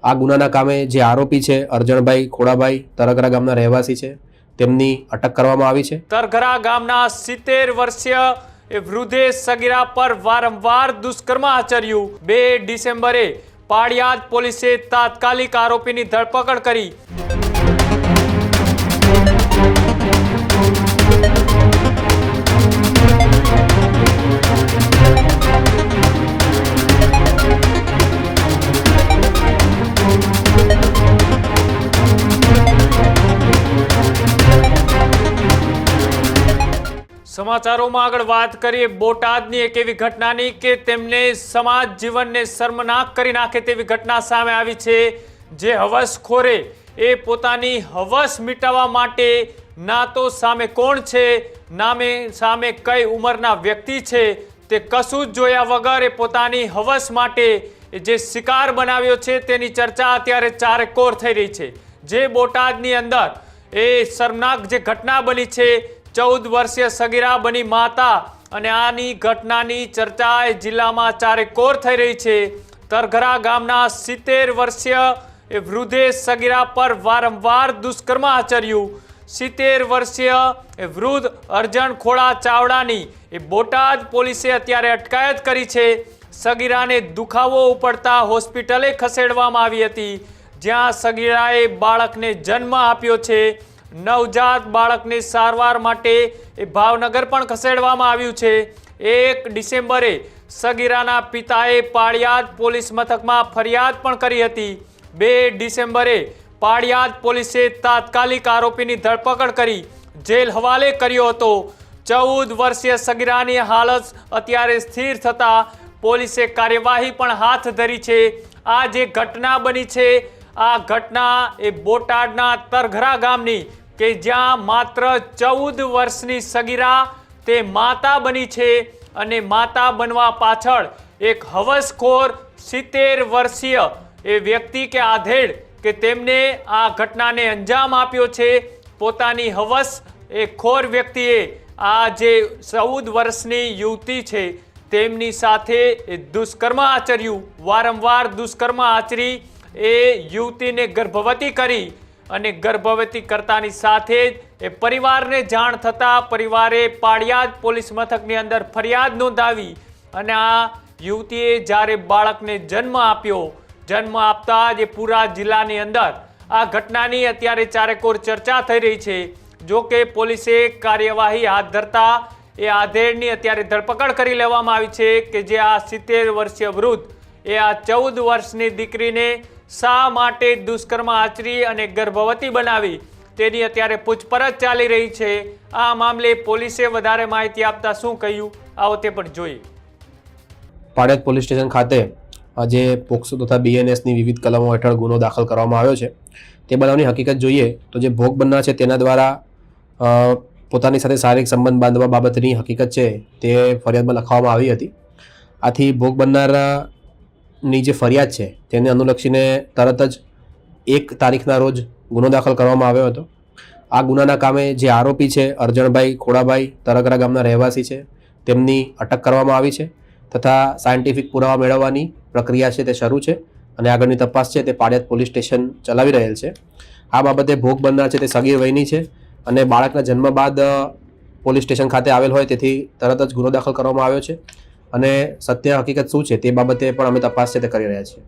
આ ગુનાના કામે જે આરોપી છે અરજણભાઈ ખોડાભાઈ તરગરા ગામના રહેવાસી છે, તેમની અટક કરવામાં આવી છે। તરગરા ગામના 70 વર્ષીય વૃદ્ધે સગીરા પર વારંવાર દુષ્કર્મ આચર્યું। 2 ડિસેમ્બરે પાળિયાદ પોલીસે તાત્કાલિક આરોપીની ધરપકડ કરી। સમાચારોમાં આગળ વાત કરીએ બોટાદની એક એવી ઘટનાની કે તેમને સમાજ જીવનને શર્મનાક કરી નાખે તેવી ઘટના સામે આવી છે। જે હવસખોરે એ પોતાની હવસ મિટાવવા માટે ના તો સામે કોણ છે, સામે કઈ ઉંમરના વ્યક્તિ છે તે કશું જ જોયા વગર એ પોતાની હવસ માટે જે શિકાર બનાવ્યો છે તેની ચર્ચા અત્યારે ચારેકોર થઈ રહી છે। જે બોટાદની અંદર એ શર્મનાક જે ઘટના બની છે, 14 વર્ષીય સગીરા બની માતા અને આની ઘટનાની ચર્ચા એ જિલ્લામાં ચારેકોર થઈ રહી છે। તરગરા ગામના 70 વર્ષીય એ વૃદ્ધે સગીરા પર વારંવાર દુષ્કર્મ આચર્યું। 70 વર્ષીય એ વૃદ્ધ અરજણ ખોડા ચાવડાની એ બોટાદ પોલીસે અત્યારે અટકાયત કરી છે। સગીરાને દુખાવો ઉપડતા હોસ્પિટલે ખસેડવામાં આવી હતી, જ્યાં સગીરાએ બાળકને જન્મ આપ્યો છે। નવજાત બાળકને સારવાર માટે એ ભાવનગર પણ ખસેડવામાં આવ્યું છે। 1 ડિસેમ્બરે સગીરાના પિતાએ પાળિયાદ પોલીસ મથકમાં ફરિયાદ પણ કરી હતી। 2 ડિસેમ્બરે પાળિયાદ પોલીસે તાત્કાલિક આરોપીની ધરપકડ કરી જેલ હવાલે કર્યો હતો। 14 વર્ષીય સગીરાની હાલત અત્યારે સ્થિર થતા પોલીસે કાર્યવાહી પણ હાથ ધરી છે। આ જે ઘટના બની છે, આ ઘટના એ બોટાદના તરગરા ગામની કે જ્યાં માત્ર 14 વર્ષની સગીરા તે માતા બની છે અને માતા બનવા પાછળ એક હવસખોર 70 વર્ષીય એ વ્યક્તિ કે આધેડ કે તેમને આ ઘટનાને અંજામ આપ્યો છે। પોતાની હવસ એ ખોર વ્યક્તિએ આ જે 14 વર્ષની યુવતી છે તેમની સાથે દુષ્કર્મ આચર્યું। વારંવાર દુષ્કર્મ આચરી એ યુવતીને ગર્ભવતી કરી અને ગર્ભવતી કરતાની સાથે જ એ પરિવારને જાણ થતાં પરિવારે પાળિયાદ પોલીસ મથકની અંદર ફરિયાદ નોંધાવી અને આ યુવતીએ જ્યારે બાળકને જન્મ આપ્યો, જન્મ આપતા જ પૂરા જિલ્લાની અંદર આ ઘટનાની અત્યારે ચારેકોર ચર્ચા થઈ રહી છે। જો કે પોલીસે કાર્યવાહી હાથ ધરતા એ આધેડની અત્યારે ધરપકડ કરી લેવામાં આવી છે કે જે આ 70 વર્ષીય વૃદ્ધ એ આ 14 વર્ષની દીકરીને શા માટે દુષ્કર્મ આચરી અને ગર્ભવતી બનાવી તેની અત્યારે પૂછપરછ ચાલી રહી છે। આ મામલે પોલીસે વધારે માહિતી આપતા શું કહ્યું, આવો તે પણ જોઈએ। પાળિયાદ પોલીસ સ્ટેશન ખાતે આજે પોક્સો તથા બીએનએસની વિવિધ કલમો હેઠળ ગુનો દાખલ કરવામાં આવ્યો છે। તે બનાવની હકીકત જોઈએ તો જે ભોગ બનનાર છે તેના દ્વારા પોતાની સાથે શારીરિક સંબંધ બાંધવા બાબતની હકીકત છે તે ફરિયાદમાં લખવામાં આવી હતી। આથી ભોગ બનનારની જે ફરિયાદ છે તેને અનુલક્ષીને તરત જ 1 તારીખના રોજ ગુનો દાખલ કરવામાં આવ્યો હતો। આ ગુનાના કામે જે આરોપી છે અરજણભાઈ ખોડાભાઈ તરગરા ગામના રહેવાસી છે તેમની અટક કરવામાં આવી છે તથા સાયન્ટિફિક પુરાવા મેળવવાની પ્રક્રિયા છે તે શરૂ છે અને આગળની તપાસ છે તે પાળિયાદ પોલીસ સ્ટેશન ચલાવી રહેલ છે। આ બાબતે ભોગ બનનાર છે તે સગીર વયની છે અને બાળકના જન્મ બાદ પોલીસ સ્ટેશન ખાતે આવેલ હોય તેથી તરત જ ગુનો દાખલ કરવામાં આવ્યો છે અને સત્ય હકીકત શું છે તે બાબતે પણ અમે તપાસ છે તે કરી રહ્યા છીએ।